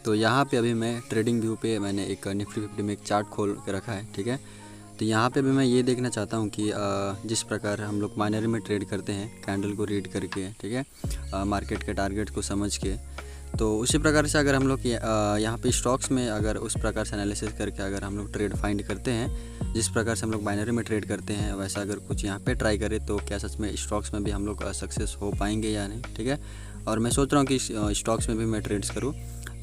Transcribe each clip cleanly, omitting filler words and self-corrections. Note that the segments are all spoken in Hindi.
तो यहाँ पे अभी मैं ट्रेडिंग व्यू पे मैंने एक निफ्टी 50 में एक चार्ट खोल के रखा है, ठीक है। तो यहाँ पे भी मैं ये देखना चाहता हूँ कि जिस प्रकार हम लोग बाइनरी में ट्रेड करते हैं कैंडल को रीड करके, ठीक है, मार्केट के टारगेट को समझ के, तो उसी प्रकार से अगर हम लोग यहाँ पे स्टॉक्स में अगर उस प्रकार से एनालिसिस करके अगर हम लोग ट्रेड फाइंड करते हैं, जिस प्रकार से हम लोग बाइनरी में ट्रेड करते हैं, वैसा अगर कुछ यहाँ पे ट्राई करें तो क्या सच में स्टॉक्स में भी हम लोग सक्सेस हो पाएंगे या नहीं, ठीक है। और मैं सोच रहा हूँ कि स्टॉक्स में भी मैं ट्रेड्स करूँ,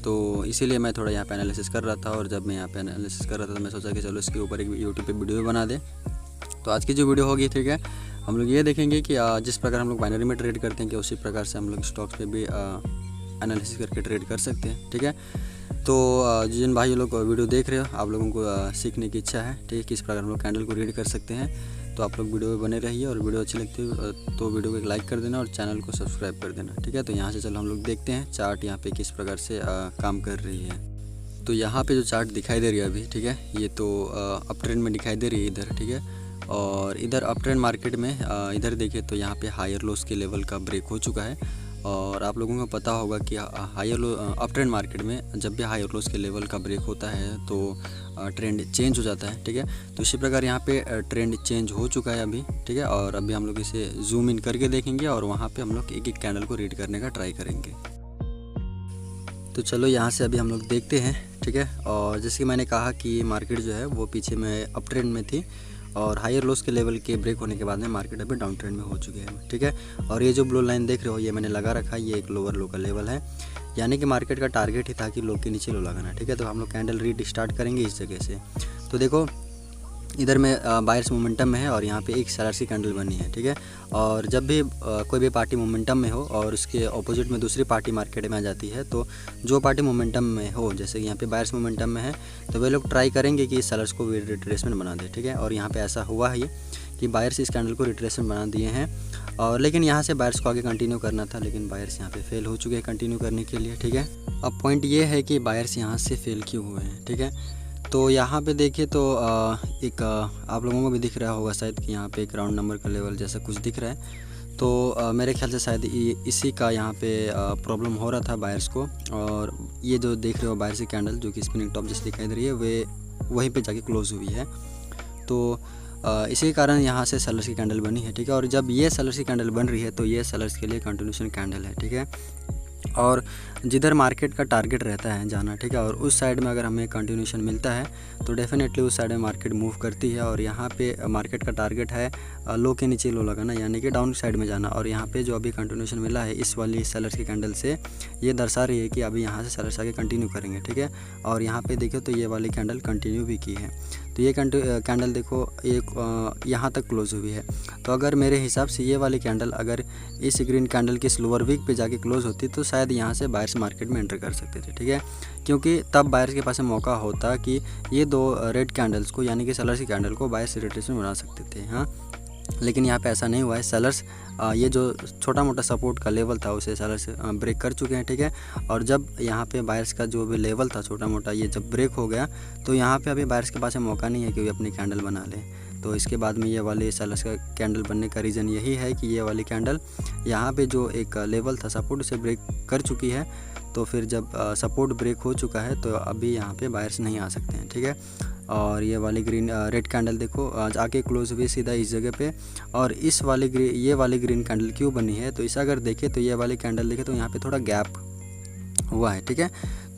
तो इसीलिए मैं थोड़ा यहाँ पे एनालिसिस कर रहा था। और जब मैं यहाँ पे एनालिसिस कर रहा था तो मैं सोचा कि चलो इसके ऊपर एक यूट्यूब पे वीडियो बना दे। तो आज की जो वीडियो होगी, ठीक है, हम लोग ये देखेंगे कि जिस प्रकार हम लोग बाइनरी में ट्रेड करते हैं कि उसी प्रकार से हम लोग स्टॉक्स पे भी एनालिसिस करके ट्रेड कर सकते हैं, ठीक है। तो जिन भाई लोग वीडियो देख रहे हो, आप लोगों को सीखने की इच्छा है, ठीक है, किस प्रकार हम लोग कैंडल को रीड कर सकते हैं, तो आप लोग वीडियो में बने रहिए। और वीडियो अच्छी लगती है तो वीडियो को एक लाइक कर देना और चैनल को सब्सक्राइब कर देना, ठीक है। तो यहाँ से चलो हम लोग देखते हैं चार्ट यहाँ पे किस प्रकार से काम कर रही है। तो यहाँ पे जो चार्ट दिखाई दे रही है अभी, ठीक है, ये तो अप ट्रेंड में दिखाई दे रही है इधर, ठीक है। और इधर अप ट्रेंड मार्केट में इधर देखिए तो यहाँ पे हायर लोस के लेवल का ब्रेक हो चुका है। और आप लोगों को पता होगा कि higher low up trend market में जब भी हायर लोस के लेवल का ब्रेक होता है तो ट्रेंड चेंज हो जाता है, ठीक है। तो इसी प्रकार यहाँ पे ट्रेंड चेंज हो चुका है अभी, ठीक है। और अभी हम लोग इसे जूम इन करके देखेंगे और वहाँ पे हम लोग एक एक कैंडल को रीड करने का ट्राई करेंगे। तो चलो यहाँ से अभी हम लोग देखते हैं, ठीक है। और जैसे कि मैंने कहा कि मार्केट जो है वो पीछे में अप ट्रेंड में थी और हायर लोस के लेवल के ब्रेक होने के बाद में मार्केट अभी डाउन ट्रेंड में हो चुकी है, ठीक है। और ये जो ब्लू लाइन देख रहे हो ये मैंने लगा रखा है, ये एक लोअर लो का लेवल है, यानी कि मार्केट का टारगेट ही था कि लो के नीचे लो लगाना, ठीक है। तो हम लोग कैंडल रीड स्टार्ट करेंगे इस जगह से। तो देखो इधर में बायर्स मोमेंटम में है और यहाँ पे एक सेलर्स की कैंडल बनी है, ठीक है। और जब भी कोई भी पार्टी मोमेंटम में हो और उसके ऑपोजिट में दूसरी पार्टी मार्केट में आ जाती है, तो जो पार्टी मोमेंटम में हो, जैसे यहाँ पे बायर्स मोमेंटम में है, तो वे लोग ट्राई करेंगे कि सेलर्स को भी रिट्रेसमेंट बना दे, ठीक है। और यहाँ पे ऐसा हुआ है कि बायर्स इस कैंडल को रिट्रेसमेंट बना दिए हैं। और लेकिन यहाँ से बायर्स को आगे कंटिन्यू करना था, लेकिन बायर्स यहाँ पे फेल हो चुके हैं कंटिन्यू करने के लिए, ठीक है। अब पॉइंट ये है कि बायर्स यहाँ से फेल क्यों हुए हैं, ठीक है। तो यहाँ पे देखिए तो एक आप लोगों को भी दिख रहा होगा शायद कि यहाँ पे एक राउंड नंबर का लेवल जैसा कुछ दिख रहा है। तो मेरे ख्याल से शायद इसी का यहाँ पे प्रॉब्लम हो रहा था बायर्स को। और ये जो देख रहे हो बायर्स की कैंडल जो कि स्पिनिंग टॉप जैसे दिखाई दे रही है, वे वहीं पे जाके क्लोज हुई है। तो इसी कारण यहाँ से सेलर्स की कैंडल बनी है, ठीक है। और जब ये सेलर्स की कैंडल बन रही है तो ये सेलर्स के लिए कंटिन्यूशन कैंडल है, ठीक है। और जिधर मार्केट का टारगेट रहता है जाना, ठीक है, और उस साइड में अगर हमें कंटिन्यूशन मिलता है तो डेफिनेटली उस साइड में मार्केट मूव करती है। और यहाँ पे मार्केट का टारगेट है लो के नीचे लो लगाना, यानी कि डाउन साइड में जाना। और यहाँ पे जो अभी कंटिन्यूशन मिला है इस वाली सेलर्स की कैंडल से, ये दर्शा रही है कि अभी यहाँ से सेलर्स आगे कंटिन्यू करेंगे, ठीक है। और यहाँ पे देखो तो ये वाली कैंडल कंटिन्यू भी की है। तो ये कैंडल देखो एक यहाँ तक क्लोज हुई है। तो अगर मेरे हिसाब से ये वाली कैंडल अगर इस ग्रीन कैंडल के स्लोअर वीक पे जाके क्लोज होती तो शायद यहाँ से बायर्स मार्केट में एंटर कर सकते थे, ठीक है। क्योंकि तब बायर्स के पास मौका होता कि ये दो रेड कैंडल्स को, यानी कि सेलर्स की कैंडल को बायर्स रिट्रेसमेंट बना सकते थे, हाँ। लेकिन यहाँ पे ऐसा नहीं हुआ है। सेलर्स ये जो छोटा मोटा सपोर्ट का लेवल था उसे सेलर्स ब्रेक कर चुके हैं, ठीक है। और जब यहाँ पे बायर्स का जो भी लेवल था छोटा मोटा, ये जब ब्रेक हो गया तो यहाँ पे अभी बायर्स के पास मौका नहीं है कि वे अपनी कैंडल बना लें। तो इसके बाद में ये वाले सेलर्स का कैंडल बनने का रीज़न यही है कि ये वाली कैंडल यहाँ पे जो एक लेवल था सपोर्ट उसे ब्रेक कर चुकी है। तो फिर जब सपोर्ट ब्रेक हो चुका है तो अभी यहाँ पे बायर्स नहीं आ सकते हैं, ठीक है। और ये वाली ग्रीन रेड कैंडल देखो आज आके क्लोज हुई सीधा इस जगह पे। और इस वाली ये वाली ग्रीन कैंडल क्यों बनी है, तो इसे अगर देखें तो ये वाली कैंडल देखें तो यहाँ पे थोड़ा गैप हुआ है, ठीक है।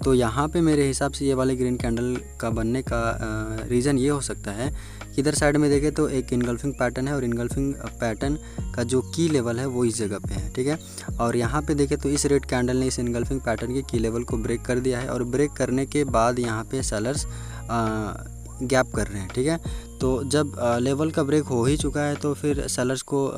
तो यहाँ पे मेरे हिसाब से ये वाली ग्रीन कैंडल का बनने का रीज़न ये हो सकता है कि इधर साइड में देखें तो एक इनगल्फिंग पैटर्न है और इनगल्फिंग पैटर्न का जो की लेवल है वो इस जगह पे है, ठीक है। और यहाँ पे देखें तो इस रेड कैंडल ने इस इनगल्फिंग पैटर्न के की लेवल को ब्रेक कर दिया है। और ब्रेक करने के बाद यहाँ पे सेलर्स गैप कर रहे हैं, ठीक है। तो जब लेवल का ब्रेक हो ही चुका है तो फिर सेलर्स को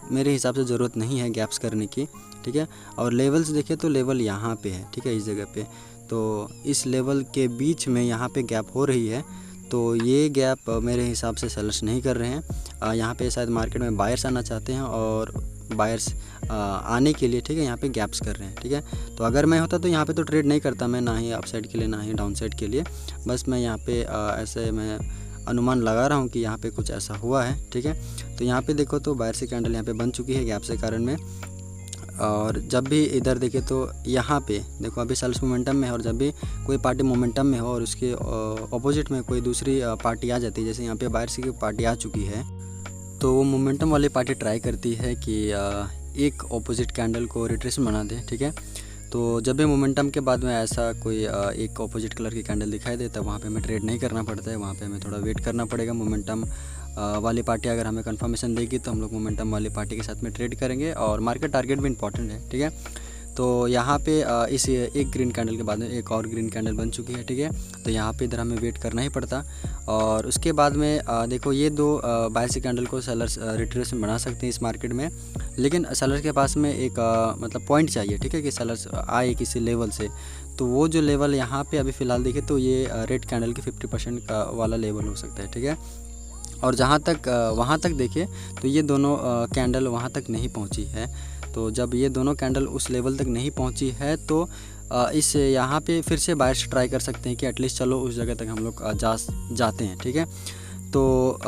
मेरे हिसाब से ज़रूरत नहीं है गैप्स करने की, ठीक है। और लेवल्स देखें तो लेवल यहाँ पे है, ठीक है, इस जगह पे। तो इस लेवल के बीच में यहाँ पे गैप हो रही है, तो ये गैप मेरे हिसाब से सेलर्स नहीं कर रहे हैं। यहाँ पे शायद मार्केट में बायर्स आना चाहते हैं और बायर्स आने के लिए, ठीक है, यहाँ पे गैप्स कर रहे हैं, ठीक है। तो अगर मैं होता तो यहाँ पे तो ट्रेड नहीं करता मैं, ना ही अप साइड के लिए ना ही डाउन साइड के लिए। बस मैं यहाँ पे ऐसे मैं अनुमान लगा रहा हूँ कि यहाँ पे कुछ ऐसा हुआ है, ठीक है। तो यहाँ पे देखो तो बायर्स की कैंडल यहाँ पे बन चुकी है गैप के कारण में। और जब भी इधर देखें तो यहाँ पे देखो अभी सेल्स मोमेंटम में है, और जब भी कोई पार्टी मोमेंटम में हो और उसके ऑपोजिट में कोई दूसरी पार्टी आ जाती है, जैसे यहाँ पे बायर्स की पार्टी आ चुकी है, तो वो मोमेंटम वाली पार्टी ट्राई करती है कि एक ऑपोजिट कैंडल को रिट्रेसमेंट बना दे, ठीक है। तो जब भी मोमेंटम के बाद में ऐसा कोई एक ऑपोजिट कलर की कैंडल दिखाई दे, तब वहाँ पे हमें ट्रेड नहीं करना पड़ता है, वहाँ पे हमें थोड़ा वेट करना पड़ेगा। मोमेंटम वाली पार्टी अगर हमें कंफर्मेशन देगी तो हम लोग मोमेंटम वाली पार्टी के साथ में ट्रेड करेंगे, और मार्केट टारगेट भी इंपॉर्टेंट है, ठीक है। तो यहाँ पे इस एक ग्रीन कैंडल के बाद में एक और ग्रीन कैंडल बन चुकी है, ठीक है। तो यहाँ पे इधर हमें वेट करना ही पड़ता, और उसके बाद में देखो ये दो बायर्स कैंडल को सेलर्स रिट्रेसमेंट बना सकते हैं इस मार्केट में, लेकिन सेलर के पास में एक मतलब पॉइंट चाहिए, ठीक है, कि सेलर्स आए किसी लेवल से। तो वो जो लेवल यहाँ पे अभी फ़िलहाल देखें तो ये रेड कैंडल के 50% का वाला लेवल हो सकता है, ठीक है। और जहाँ तक वहाँ तक देखिए तो ये दोनों कैंडल वहाँ तक नहीं पहुँची है। तो जब ये दोनों कैंडल उस लेवल तक नहीं पहुँची है तो इस यहाँ पे फिर से बायर्स ट्राई कर सकते हैं कि एटलीस्ट चलो उस जगह तक हम लोग जाते हैं, ठीक है। तो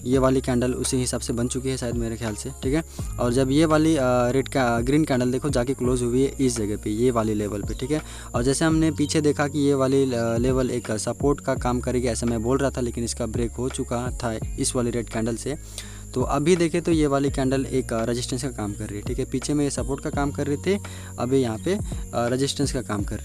ये वाली कैंडल उसी हिसाब से बन चुकी है शायद मेरे ख्याल से, ठीक है। और जब ये वाली ग्रीन कैंडल देखो जाके क्लोज हुई है इस जगह पे, ये वाली लेवल पे, ठीक है। और जैसे हमने पीछे देखा कि ये वाली लेवल एक सपोर्ट का काम करेगी, ऐसा मैं बोल रहा था, लेकिन इसका ब्रेक हो चुका था इस वाली रेड कैंडल से। तो अभी देखें तो ये वाली कैंडल एक रेजिस्टेंस का काम कर रही है, ठीक है। पीछे में ये सपोर्ट का काम कर रहे थे, अभी यहाँ पे रेजिस्टेंस का काम कर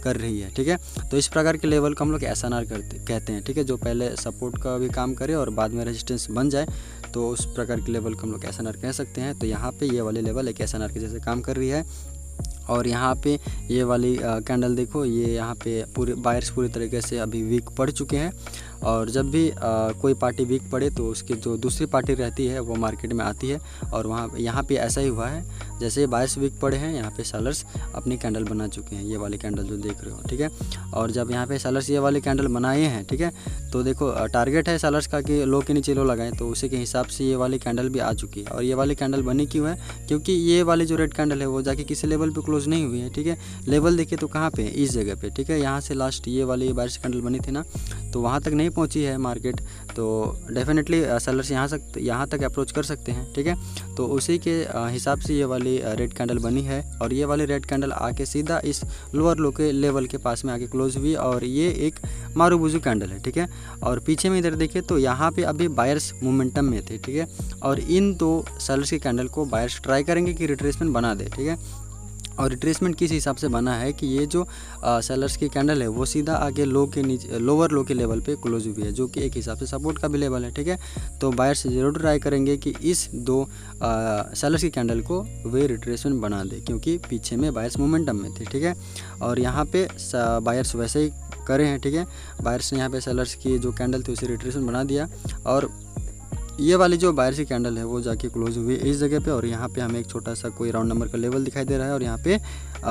रही है, ठीक है। तो इस प्रकार के लेवल को हम लोग SNR कहते हैं, ठीक है, जो पहले सपोर्ट का भी काम करे और बाद में रेजिस्टेंस बन जाए, तो उस प्रकार के लेवल को हम लोग SNR कह सकते हैं। तो यहाँ पे ये वाली लेवल एक SNR के जैसे काम कर रही है। और यहाँ पे ये वाली कैंडल देखो, ये यहाँ पे पूरे बायर्स पूरी तरीके से अभी वीक पड़ चुके हैं, और जब भी कोई पार्टी वीक पड़े तो उसकी जो दूसरी पार्टी रहती है वो मार्केट में आती है, और वहाँ यहाँ पे ऐसा ही हुआ है, जैसे बायर्स वीक पड़े हैं यहाँ पे सेलर्स अपनी कैंडल बना चुके हैं, ये वाली कैंडल जो देख रहे हो, ठीक है। और जब यहाँ पे सेलर्स ये वाली कैंडल बनाए हैं, ठीक है, तो देखो टारगेट है सेलर्स का कि लो के नीचे लो लगाएं, तो उसी के हिसाब से ये वाली कैंडल भी आ चुकी है। और ये वाली कैंडल बनी क्यों है, क्योंकि ये वाली जो रेड कैंडल है वो जाके किसी लेवल पे क्लोज नहीं हुई है, ठीक है। लेवल देखिए तो कहाँ पे, इस जगह पे, ठीक है। यहाँ से लास्ट ये वाली बायर्स कैंडल बनी थी ना, तो वहाँ तक नहीं पहुँची है मार्केट, तो डेफिनेटली सेलर्स यहाँ तक अप्रोच कर सकते हैं, ठीक है। तो उसी के हिसाब से ये वाली रेड कैंडल बनी है, और ये वाली रेड कैंडल आके सीधा इस लोअर लो के लेवल के पास में आके क्लोज हुई, और ये एक मारूबुजू कैंडल है, ठीक है। और पीछे में इधर देखिए तो यहाँ पे अभी बायर्स मोमेंटम में थे, ठीक है। और इन दो सेलर्स की कैंडल को बायर्स ट्राई करेंगे कि रिट्रेसमेंट बना दे, ठीक है। और रिट्रेसमेंट किस हिसाब से बना है कि ये जो सेलर्स की कैंडल है वो सीधा आगे लो के नीचे लोअर लो के लेवल पे क्लोज हुई है, जो कि एक हिसाब से सपोर्ट का भी लेवल है, ठीक है। तो बायर्स ज़रूर ट्राई करेंगे कि इस दो सेलर्स की कैंडल को वे रिट्रेसमेंट बना दे, क्योंकि पीछे में बायर्स मोमेंटम में थे, ठीक है। और यहाँ पे बायर्स वैसे ही करे हैं, ठीक है। बायर्स ने यहाँ पे सेलर्स की जो कैंडल थी उसे रिट्रेसमेंट बना दिया, और ये वाली जो बायर्स की कैंडल है वो जाके क्लोज हुई इस जगह पे, और यहाँ पे हमें एक छोटा सा कोई राउंड नंबर का लेवल दिखाई दे रहा है। और यहाँ पे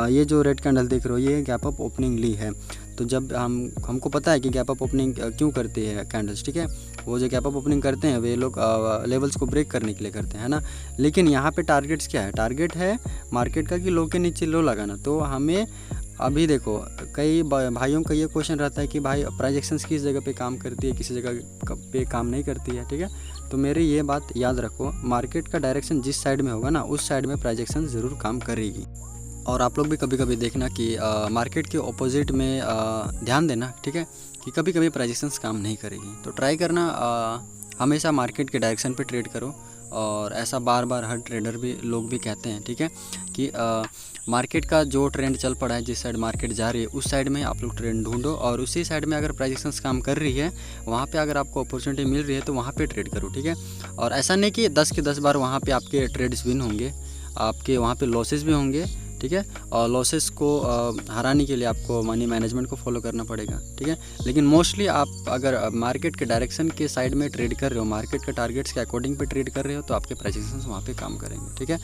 ये जो रेड कैंडल देख रहे हो ये गैप अप ओपनिंग ली है। तो जब हमको पता है कि गैप अप ओपनिंग क्यों करती है कैंडल्स, ठीक है। वो जो गैप अप ओपनिंग करते हैं वे लोग लेवल्स को ब्रेक करने के लिए करते हैं ना। लेकिन यहाँ पे टारगेट्स क्या है, टारगेट है मार्केट का कि लो के नीचे लो लगाना। तो हमें अभी देखो कई भाइयों का ये क्वेश्चन रहता है कि भाई प्राइस एक्शंस किस जगह पे काम करती है, किसी जगह पे काम नहीं करती है, ठीक है। तो मेरी ये बात याद रखो, मार्केट का डायरेक्शन जिस साइड में होगा ना उस साइड में प्राइस एक्शन ज़रूर काम करेगी। और आप लोग भी कभी कभी देखना कि मार्केट के ऑपोजिट में ध्यान देना, ठीक है, कि कभी कभी प्राइस एक्शंस काम नहीं करेगी। तो ट्राई करना हमेशा मार्केट के डायरेक्शन पे ट्रेड करो, और ऐसा बार बार हर ट्रेडर भी लोग भी कहते हैं, ठीक है, कि मार्केट का जो ट्रेंड चल पड़ा है, जिस साइड मार्केट जा रही है उस साइड में आप लोग ट्रेंड ढूंढो, और उसी साइड में अगर प्राइस एक्शंस काम कर रही है वहाँ पे अगर आपको अपॉर्चुनिटी मिल रही है तो वहाँ पे ट्रेड करो, ठीक है। और ऐसा नहीं कि 10 के 10 बार वहाँ पे आपके ट्रेड्स विन होंगे, आपके वहाँ पे लॉसेस भी होंगे, ठीक है। और लॉसेस को हराने के लिए आपको मनी मैनेजमेंट को फॉलो करना पड़ेगा, ठीक है। लेकिन मोस्टली आप अगर मार्केट के डायरेक्शन के साइड में ट्रेड कर रहे हो, मार्केट के टारगेट्स के अकॉर्डिंग पे ट्रेड कर रहे हो, तो आपके प्राइस एक्शंस वहाँ पे काम करेंगे, ठीक है।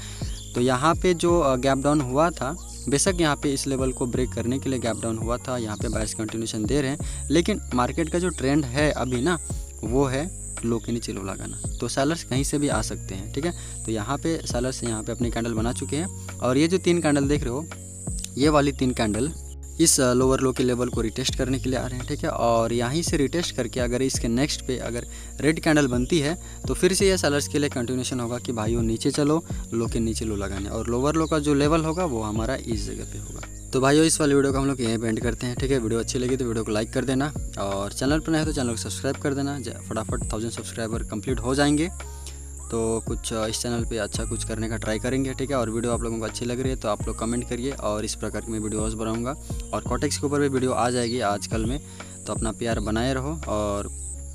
तो यहाँ पे जो गैप डाउन हुआ था, बेशक यहाँ पे इस लेवल को ब्रेक करने के लिए गैप डाउन हुआ था, यहाँ पे बायर्स कंटिन्यूशन दे रहे हैं, लेकिन मार्केट का जो ट्रेंड है अभी ना वो है लो के नीचे लो लगाना। तो सेलर्स कहीं से भी आ सकते हैं, ठीक है। तो यहाँ पे सेलर्स यहाँ पे अपनी कैंडल बना चुके हैं, और ये जो 3 कैंडल देख रहे हो, ये वाली 3 कैंडल इस लोअर लो के लेवल को रिटेस्ट करने के लिए आ रहे हैं, ठीक है। और यहीं से रिटेस्ट करके अगर इसके नेक्स्ट पे अगर रेड कैंडल बनती है तो फिर से ये सेलर्स के लिए कंटिन्यूशन होगा कि भाइयों नीचे चलो, लो के नीचे लो लगाने, और लोअर लो का जो लेवल होगा वो हमारा इस जगह पे होगा। तो भाइयों इस वाले वीडियो को हम लोग यहीं पे एंड करते हैं, ठीक है। वीडियो अच्छी लगी तो वीडियो को लाइक कर देना, और चैनल पर नए हो तो चैनल को सब्सक्राइब कर देना। फटाफट 1000 सब्सक्राइबर कंप्लीट हो जाएंगे तो कुछ इस चैनल पे अच्छा कुछ करने का ट्राई करेंगे, ठीक है। और वीडियो आप लोगों को अच्छी लग रही है तो आप लोग कमेंट करिए, और इस प्रकार की मैं वीडियोस बनाऊंगा। और कॉटेक्स के ऊपर भी वीडियो आ जाएगी आजकल में, तो अपना प्यार बनाए रहो। और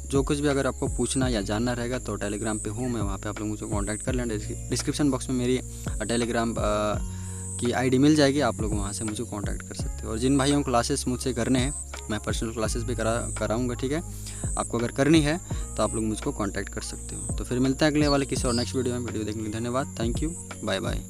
जो कुछ भी अगर आपको पूछना या जानना रहेगा तो टेलीग्राम पे हूँ मैं, वहाँ पे आप लोग मुझे कांटेक्ट कर लेना। डिस्क्रिप्शन बॉक्स में मेरी टेलीग्राम की आईडी मिल जाएगी, आप लोग वहाँ से मुझे कांटेक्ट कर सकते हो। और जिन भाइयों को क्लासेस मुझसे करने हैं, मैं पर्सनल क्लासेस भी कराऊंगा, ठीक है। आपको अगर करनी है तो आप लोग मुझको कांटेक्ट कर सकते हो। तो फिर मिलते हैं अगले वाले किसी और नेक्स्ट वीडियो में। वीडियो देखने के लिए धन्यवाद। Thank you, bye bye.